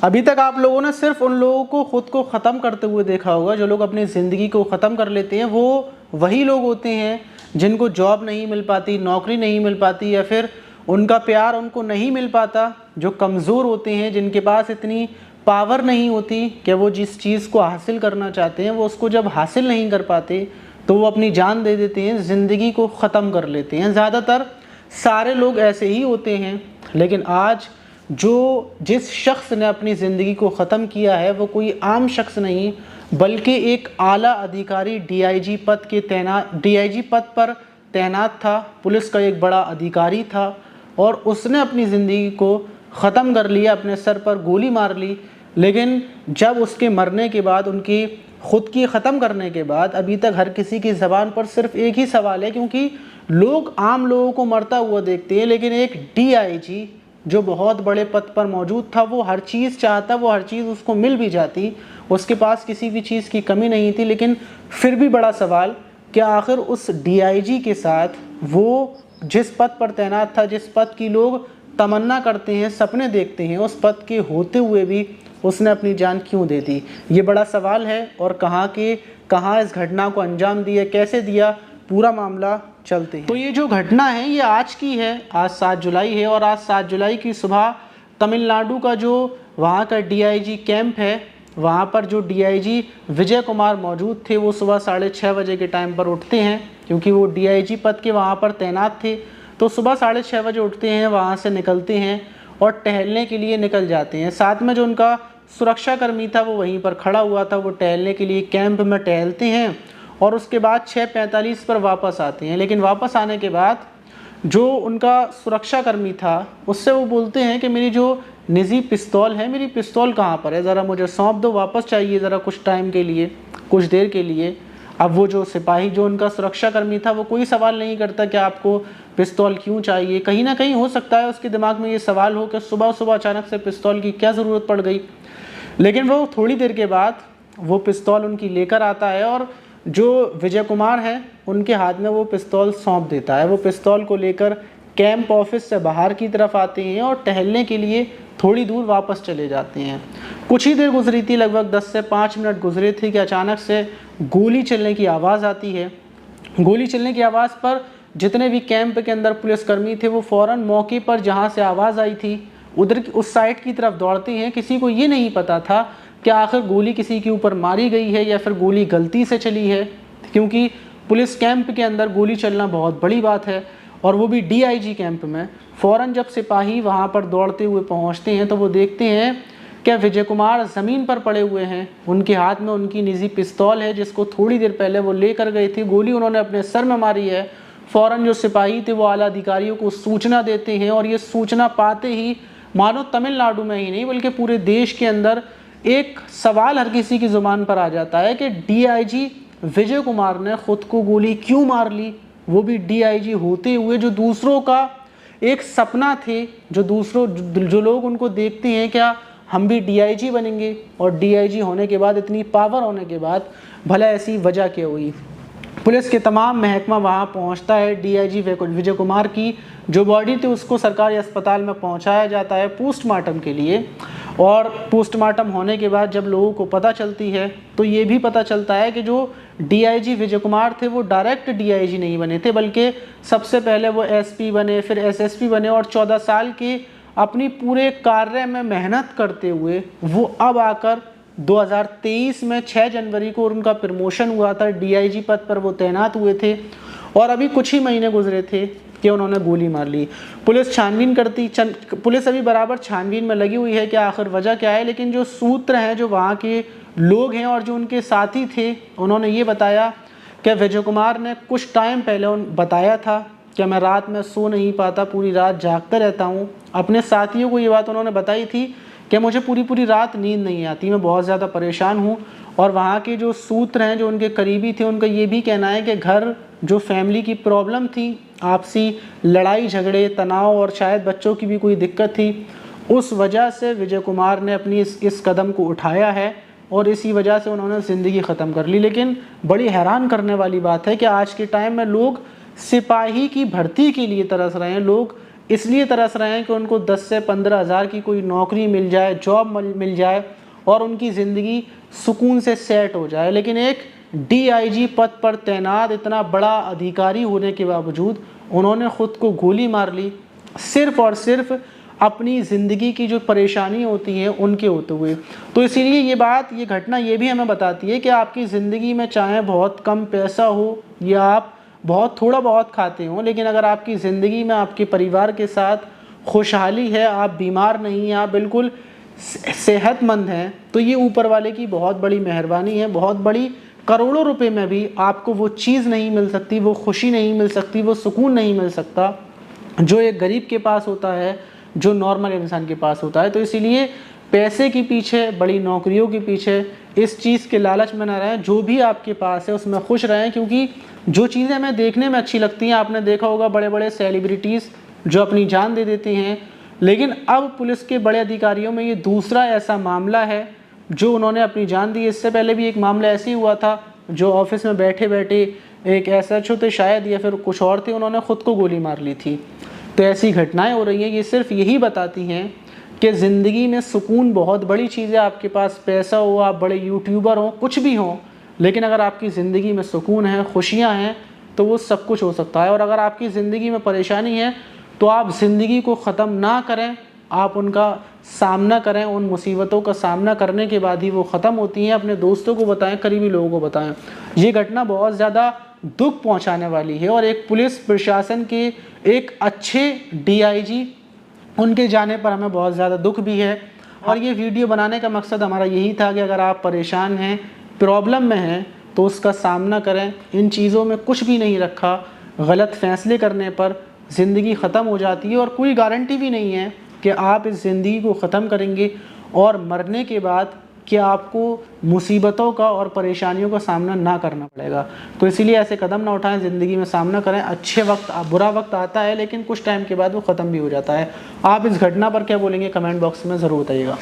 अभी तक आप लोगों ने सिर्फ उन लोगों को खुद को ख़त्म करते हुए देखा होगा, जो लोग अपनी ज़िंदगी को ख़त्म कर लेते हैं वो वही लोग होते हैं जिनको जॉब नहीं मिल पाती, नौकरी नहीं मिल पाती, या फिर उनका प्यार उनको नहीं मिल पाता, जो कमज़ोर होते हैं, जिनके पास इतनी पावर नहीं होती कि वो जिस चीज़ को हासिल करना चाहते हैं वो उसको जब हासिल नहीं कर पाते तो वो अपनी जान दे देते हैं, ज़िंदगी को ख़त्म कर लेते हैं। ज़्यादातर सारे लोग ऐसे ही होते हैं। लेकिन आज जिस शख्स ने अपनी ज़िंदगी को ख़त्म किया है वो कोई आम शख्स नहीं, बल्कि एक आला अधिकारी डीआईजी पद पर तैनात था, पुलिस का एक बड़ा अधिकारी था, और उसने अपनी ज़िंदगी को ख़त्म कर लिया, अपने सर पर गोली मार ली। लेकिन जब उसके मरने के बाद, उनकी ख़ुद की ख़त्म करने के बाद, अभी तक हर किसी की ज़बान पर सिर्फ एक ही सवाल है, क्योंकि लोग आम लोगों को मरता हुआ देखते हैं, लेकिन एक डीआईजी जो बहुत बड़े पद पर मौजूद था वो हर चीज़ चाहता, वो हर चीज़ उसको मिल भी जाती, उसके पास किसी भी चीज़ की कमी नहीं थी। लेकिन फिर भी बड़ा सवाल कि आखिर उस डीआईजी के साथ वो जिस पद पर तैनात था, जिस पद की लोग तमन्ना करते हैं, सपने देखते हैं, उस पद के होते हुए भी उसने अपनी जान क्यों दे दी? ये बड़ा सवाल है। और कहाँ इस घटना को अंजाम दिया, कैसे दिया, पूरा मामला चलते हैं। तो ये जो घटना है ये आज की है, आज 7 जुलाई है, और आज 7 जुलाई की सुबह तमिलनाडु का जो वहाँ का डीआईजी कैंप है, वहाँ पर जो डीआईजी विजय कुमार मौजूद थे, वो सुबह 6:30 बजे के टाइम पर उठते हैं, क्योंकि वो डीआईजी पद के वहाँ पर तैनात थे। तो सुबह 6:30 बजे उठते हैं, वहाँ से निकलते हैं और टहलने के लिए निकल जाते हैं। साथ में जो उनका सुरक्षाकर्मी था वो वहीं पर खड़ा हुआ था, वो टहलने के लिए कैंप में टहलते हैं और उसके बाद 6:45 पर वापस आते हैं। लेकिन वापस आने के बाद जो उनका सुरक्षाकर्मी था उससे वो बोलते हैं कि मेरी जो निजी पिस्तौल है, मेरी पिस्तौल कहाँ पर है, ज़रा मुझे सौंप दो, वापस चाहिए ज़रा कुछ टाइम के लिए, कुछ देर के लिए। अब वो जो सिपाही, जो उनका सुरक्षाकर्मी था, वो कोई सवाल नहीं करता कि आपको पिस्तौल क्यों चाहिए। कहीं ना कहीं हो सकता है उसके दिमाग में ये सवाल हो कि सुबह सुबह अचानक से पिस्तौल की क्या ज़रूरत पड़ गई। लेकिन वो थोड़ी देर के बाद वो पिस्तौल उनकी लेकर आता है और जो विजय कुमार हैं उनके हाथ में वो पिस्तौल सौंप देता है। वो पिस्तौल को लेकर कैंप ऑफिस से बाहर की तरफ आते हैं और टहलने के लिए थोड़ी दूर वापस चले जाते हैं। कुछ ही देर गुजरी थी, लगभग 10 से 5 मिनट गुजरे थे कि अचानक से गोली चलने की आवाज़ आती है। गोली चलने की आवाज़ पर जितने भी कैंप के अंदर पुलिसकर्मी थे वो फ़ौरन मौके पर जहाँ से आवाज़ आई थी उधर उस साइड की तरफ दौड़ते हैं। किसी को ये नहीं पता था कि आखिर गोली किसी के ऊपर मारी गई है या फिर गोली गलती से चली है, क्योंकि पुलिस कैंप के अंदर गोली चलना बहुत बड़ी बात है, और वो भी डीआईजी कैंप में। फ़ौरन जब सिपाही वहाँ पर दौड़ते हुए पहुँचते हैं तो वो देखते हैं कि विजय कुमार ज़मीन पर पड़े हुए हैं। उनके हाथ में उनकी निजी पिस्तौल है जिसको थोड़ी देर पहले वो लेकर गए थे, गोली उन्होंने अपने सर में मारी है। फ़ौरन जो सिपाही थे वो आला अधिकारियों को सूचना देते हैं, और ये सूचना पाते ही मानो तमिलनाडु में ही नहीं बल्कि पूरे देश के अंदर एक सवाल हर किसी की ज़ुबान पर आ जाता है कि डीआईजी विजय कुमार ने ख़ुद को गोली क्यों मार ली, वो भी डीआईजी होते हुए, जो दूसरों का एक सपना थे, जो लोग उनको देखते हैं क्या हम भी डीआईजी बनेंगे, और डीआईजी होने के बाद, इतनी पावर होने के बाद भला ऐसी वजह क्या हुई। पुलिस के तमाम महकमा वहाँ पहुँचता है। डीआईजी विजय कुमार की जो बॉडी थी उसको सरकारी अस्पताल में पहुँचाया जाता है पोस्टमार्टम के लिए, और पोस्टमार्टम होने के बाद जब लोगों को पता चलती है तो ये भी पता चलता है कि जो डीआईजी विजय कुमार थे वो डायरेक्ट डीआईजी नहीं बने थे, बल्कि सबसे पहले वो एसपी बने, फिर एसएसपी बने, और 14 साल के अपनी पूरे कार्य में मेहनत करते हुए वो अब आकर 2023 में 6 जनवरी को उनका प्रमोशन हुआ था, डीआईजी पद पर वो तैनात हुए थे, और अभी कुछ ही महीने गुजरे थे कि उन्होंने गोली मार ली। पुलिस छानबीन पुलिस अभी बराबर छानबीन में लगी हुई है कि आखिर वजह क्या है। लेकिन जो सूत्र हैं, जो वहाँ के लोग हैं और जो उनके साथी थे, उन्होंने ये बताया कि विजय कुमार ने कुछ टाइम पहले बताया था कि मैं रात में सो नहीं पाता, पूरी रात जागता रहता हूँ। अपने साथियों को ये बात उन्होंने बताई थी कि मुझे पूरी रात नींद नहीं आती, मैं बहुत ज़्यादा परेशान हूँ। और वहाँ के जो सूत्र हैं, जो उनके करीबी थे, उनका ये भी कहना है कि घर जो फैमिली की प्रॉब्लम थी, आपसी लड़ाई झगड़े, तनाव, और शायद बच्चों की भी कोई दिक्कत थी, उस वजह से विजय कुमार ने अपनी इस कदम को उठाया है, और इसी वजह से उन्होंने ज़िंदगी ख़त्म कर ली। लेकिन बड़ी हैरान करने वाली बात है कि आज के टाइम में लोग सिपाही की भर्ती के लिए तरस रहे हैं, लोग इसलिए तरस रहे हैं कि उनको 10 से 15 हज़ार की कोई नौकरी मिल जाए, जॉब मिल जाए और उनकी ज़िंदगी सुकून से सेट हो जाए। लेकिन एक DIG पद पर तैनात इतना बड़ा अधिकारी होने के बावजूद उन्होंने ख़ुद को गोली मार ली, सिर्फ़ और सिर्फ अपनी ज़िंदगी की जो परेशानी होती है उनके होते हुए। तो इसीलिए ये घटना ये भी हमें बताती है कि आपकी ज़िंदगी में चाहे बहुत कम पैसा हो या आप थोड़ा बहुत खाते हो, लेकिन अगर आपकी ज़िंदगी में आपके परिवार के साथ खुशहाली है, आप बीमार नहीं हैं, आप बिल्कुल सेहतमंद हैं, तो ये ऊपर वाले की बहुत बड़ी मेहरबानी है। बहुत बड़ी, करोड़ों रुपए में भी आपको वो चीज़ नहीं मिल सकती, वो खुशी नहीं मिल सकती, वो सुकून नहीं मिल सकता जो एक गरीब के पास होता है, जो नॉर्मल इंसान के पास होता है। तो इसीलिए पैसे के पीछे, बड़ी नौकरियों के पीछे इस चीज़ के लालच में ना रहें। जो भी आपके पास है उसमें खुश रहें, क्योंकि जो चीज़ें हमें देखने में अच्छी लगती हैं, आपने देखा होगा बड़े बड़े सेलिब्रिटीज़ जो अपनी जान दे देते हैं, लेकिन अब पुलिस के बड़े अधिकारियों में ये दूसरा ऐसा मामला है जो उन्होंने अपनी जान दी। इससे पहले भी एक मामला ऐसे ही हुआ था, जो ऑफिस में बैठे बैठे एक SHO थे शायद या फिर कुछ और थे, उन्होंने ख़ुद को गोली मार ली थी। तो ऐसी घटनाएं हो रही हैं। ये सिर्फ यही बताती हैं कि ज़िंदगी में सुकून बहुत बड़ी चीज़ है। आपके पास पैसा हो, आप बड़े यूट्यूबर हो, कुछ भी हो, लेकिन अगर आपकी ज़िंदगी में सुकून है, खुशियाँ हैं, तो वो सब कुछ हो सकता है। और अगर आपकी ज़िंदगी में परेशानी है तो आप ज़िंदगी को ख़त्म ना करें, आप उनका सामना करें। उन मुसीबतों का सामना करने के बाद ही वो ख़त्म होती हैं। अपने दोस्तों को बताएं, करीबी लोगों को बताएं। ये घटना बहुत ज़्यादा दुख पहुंचाने वाली है और एक पुलिस प्रशासन के एक अच्छे DIG उनके जाने पर हमें बहुत ज़्यादा दुख भी है। और ये वीडियो बनाने का मकसद हमारा यही था कि अगर आप परेशान हैं, प्रॉब्लम में हैं, तो उसका सामना करें। इन चीज़ों में कुछ भी नहीं रखा। गलत फ़ैसले करने पर ज़िंदगी ख़त्म हो जाती है और कोई गारंटी भी नहीं है कि आप इस ज़िंदगी को ख़त्म करेंगे और मरने के बाद कि आपको मुसीबतों का और परेशानियों का सामना ना करना पड़ेगा। तो इसीलिए ऐसे कदम ना उठाएं, ज़िंदगी में सामना करें। अच्छे वक्त, बुरा वक्त आता है, लेकिन कुछ टाइम के बाद वो ख़त्म भी हो जाता है। आप इस घटना पर क्या बोलेंगे, कमेंट बॉक्स में ज़रूर बताइएगा।